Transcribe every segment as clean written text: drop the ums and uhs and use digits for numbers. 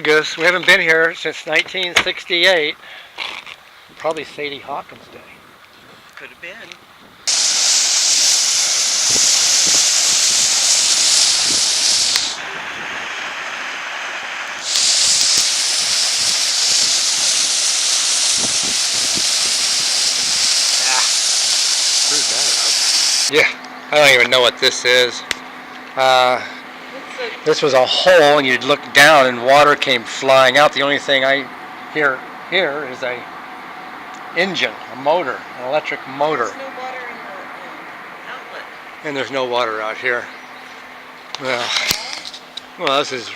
Pulgas. We haven't been here since 1968. Probably Sadie Hawkins Day. Could have been. Yeah, I don't even know what this is. This was a hole, and you'd look down, and water came flying out. The only thing I hear here is a engine, a motor, an electric motor. There's no water in the outlet. And there's no water out here. Well, this is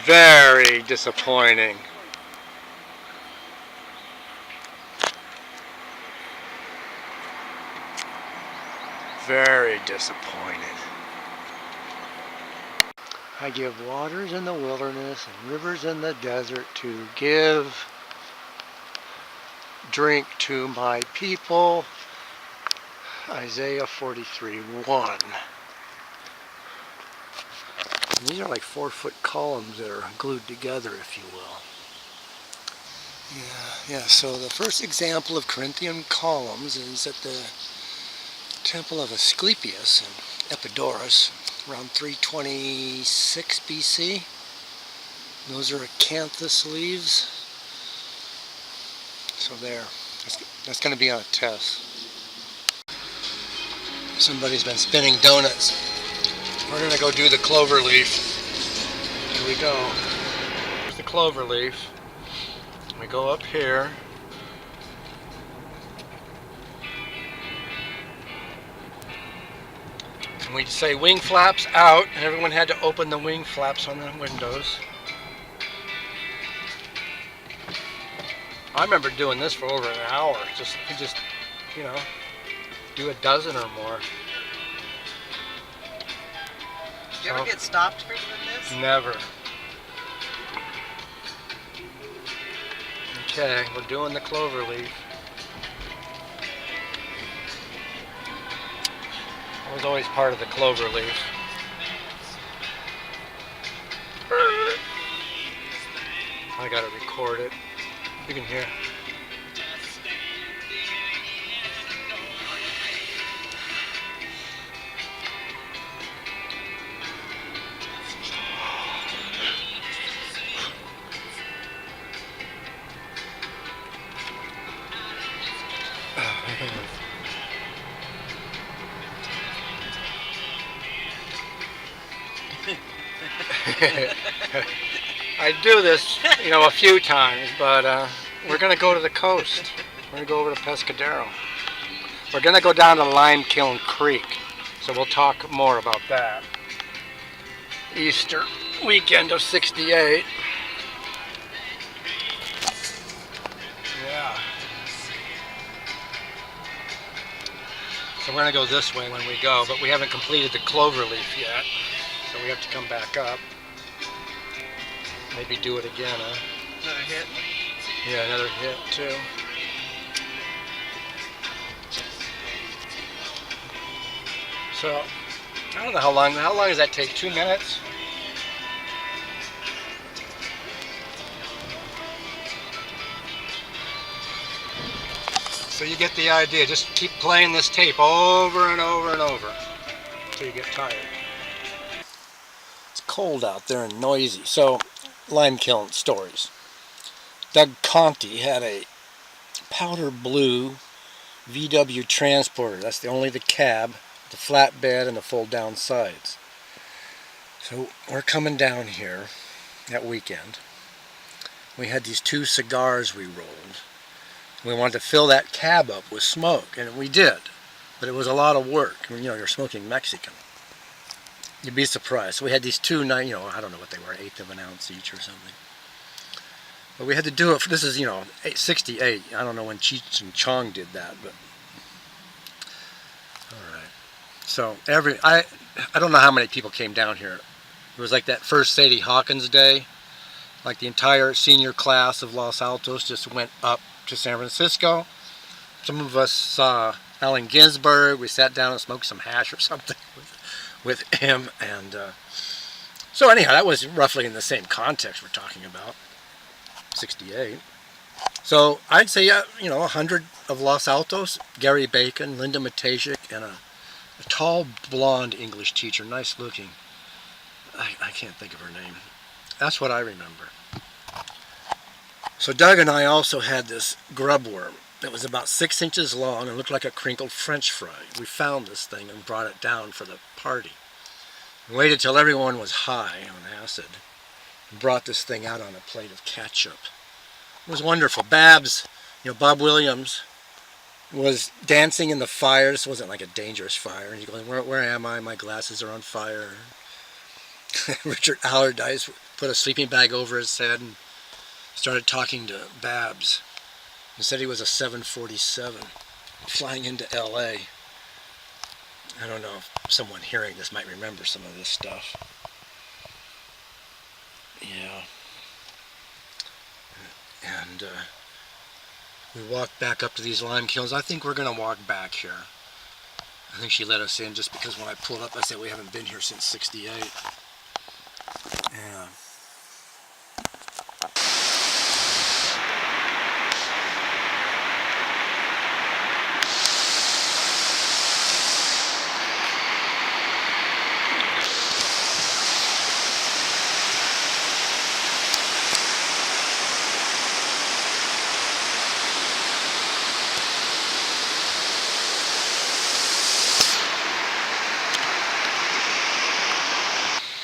very disappointing. Very disappointed. I give waters in the wilderness and rivers in the desert to give drink to my people. Isaiah 43:1. These are like 4-foot columns that are glued together, if you will. Yeah, so the first example of Corinthian columns is at the temple of Asclepius in Epidaurus, around 326 BC. Those are acanthus leaves. So there, that's going to be on a test. Somebody's been spinning donuts. We're going to go do the clover leaf. Here we go. Here's the clover leaf. We go up here. And we'd say wing flaps out, and everyone had to open the wing flaps on the windows. I remember doing this for over an hour. Just you know, do a dozen or more. Did you ever get stopped for doing this? Never. Okay, we're doing the clover leaf. I was always part of the clover leaf. I gotta record it. You can hear. I do this, a few times, but we're going to go to the coast. We're going to go over to Pescadero. We're going to go down to Limekiln Creek, so we'll talk more about that. Easter weekend of '68. Yeah. So we're going to go this way when we go, but we haven't completed the clover leaf yet, so we have to come back up. Maybe do it again, huh? Another hit? Yeah, another hit too. So, I don't know how long does that take? 2 minutes? So you get the idea. Just keep playing this tape over and over and over until you get tired. It's cold out there and noisy. So, Limekiln stories. Doug Conti had a powder blue VW Transporter. That's only the cab, the flatbed, and the fold-down sides. So we're coming down here that weekend. We had these 2 cigars we rolled. We wanted to fill that cab up with smoke, and we did. But it was a lot of work. You're smoking Mexican. You'd be surprised. So we had these 2, I don't know what they were, 1/8 of an ounce each or something. But we had to do it. This is, 68. I don't know when Cheech and Chong did that, but all right. So I don't know how many people came down here. It was like that first Sadie Hawkins Day. Like the entire senior class of Los Altos just went up to San Francisco. Some of us saw Allen Ginsberg. We sat down and smoked some hash or something with him, and So anyhow, that was roughly in the same context we're talking about, 68. So I'd say, yeah, 100 of Los Altos, Gary Bacon, Linda Matejik, and a tall blonde English teacher, nice looking. I can't think of her name. That's what I remember. So Doug and I also had this grub worm that was about 6 inches long and looked like a crinkled French fry. We found this thing and brought it down for the party. We waited till everyone was high on acid and brought this thing out on a plate of ketchup. It was wonderful. Babs, Bob Williams, was dancing in the fire. This wasn't like a dangerous fire. And he's going, where am I? My glasses are on fire. Richard Allardyce put a sleeping bag over his head and started talking to Babs. He said he was a 747 flying into LA. I don't know if someone hearing this might remember some of this stuff. Yeah. And we walked back up to these Limekilns. I think we're going to walk back here. I think she let us in just because when I pulled up I said we haven't been here since 68. Yeah.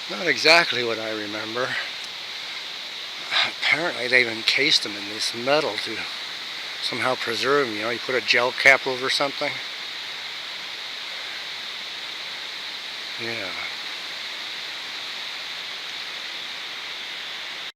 Not exactly what I remember. Apparently they've encased them in this metal to somehow preserve them. You put a gel cap over something. Yeah.